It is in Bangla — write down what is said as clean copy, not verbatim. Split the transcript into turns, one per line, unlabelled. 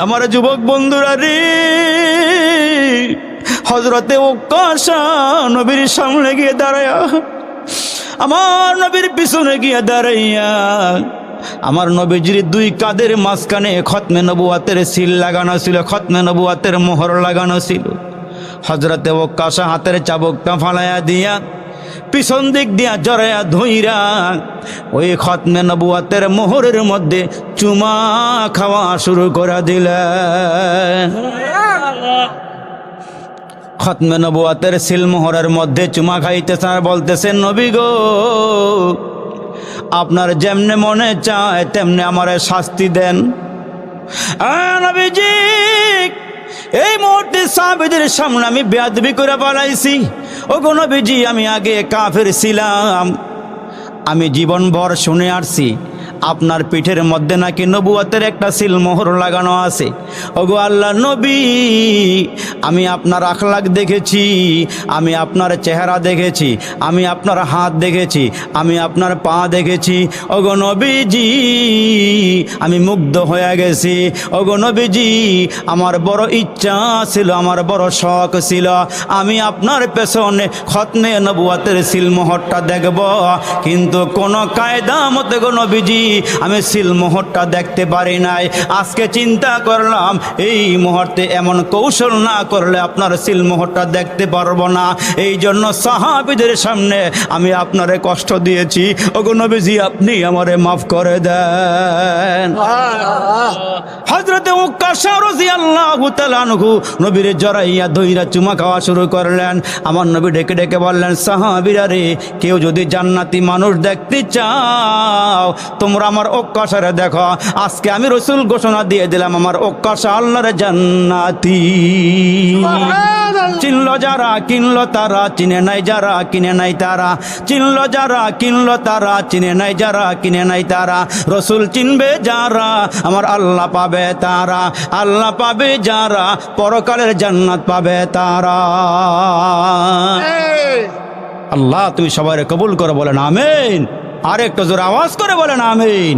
আমার যুবক বন্ধুরা রে, হযরতে উকাশা নবীর সামনে গিয়ে দাঁড়ায়া, আমার নবীর পিছনে গিয়ে দাঁড়াইয়া আমার নবীজির দুই কাঁধের মাঝখানে খতমে নবুয়াতের সিল লাগানো ছিল, খতমে নবুয়াতের মোহর লাগানো ছিল। হযরতে উকাশা হাতের চাবুকটা ফালাইয়া দিয়া পিছন দিক দিয়া জড়াইয়া ধইরা ওই খতমে নবুয়াতের মোহরের মধ্যে চুমা খাওয়া শুরু করে দিলেন। খতমে নবুয়াতের সিলমোহরের মধ্যে চুমা খাইতেছেন আর বলতেছেন, নবী গো, আপনার যেমনে মনে চায় তেমনে আমারে শাস্তি দেন। নবীজি, এই মুহূর্তে সাহাবীদের সামনে আমি বেয়াদবি করে পালাইছি। ওগো নবীজি, আমি আগে কাফের ছিলাম, আমি জীবনভর শুনে আসছি আপনার পিঠের মধ্যে নাকি নবুয়তের একটা সিলমোহর লাগানো আছে। ওগো আল্লাহ নবী, আমি আপনার আখলাক দেখেছি, আমি আপনার চেহারা দেখেছি, আমি আপনার হাত দেখেছি, আমি আপনার পা দেখেছি। ওগো নবীজি, আমি মুগ্ধ হয়ে গেছি। ওগো নবীজি, আমার বড় ইচ্ছা ছিল, আমার বড় শখ ছিল, আমি আপনার পেছনে খতমে নবুয়তের সিলমোহরটা দেখব, কিন্তু কোন কায়দা মতে গো নবীজি আমি সিলমোহরটা দেখতে পারি নাই। আজকে চিন্তা করলাম এই মুহূর্তে এমন কৌশল না করলে আপনার সিলমোহরটা দেখতে পারবো না, এই জন্য সাহাবীদের সামনে আমি আপনারে কষ্ট দিয়েছি। ওগো নবীজি, আপনি আমারে মাফ করে দেন। হযরতে উকাশা রাদিয়াল্লাহু তাআলা আনহু নবীর জড়াইয়া ধইরা চুমা খাওয়া শুরু করলেন। আমার নবী ডেকে ডেকে বললেন, সাহাবীরা রে, কেউ যদি জান্নাতি মানুষ দেখতে চাও তোমরা আমার উকাশারে দেখো। আজকে আমি রাসূল ঘোষণা দিয়ে দিলাম, আমার উকাশা আল্লাহর জান্নাতি। চিনলো যারা কিনলো তারা, চিনে নাই যারা কিনে নাই তারা, চিনলো যারা কিনলো তারা, চিনে নাই যারা কিনে নাই তারা। রাসূল চিনবে যারা, আমার আল্লাহ পাবে তারা, আল্লাহ পাবে যারা, পরকালের জান্নাত পাবে তারা। আল্লাহ তুমি সবাই কবুল করে বলেন আমিন। আর একটু জোরে আওয়াজ করে বলেন আমিন।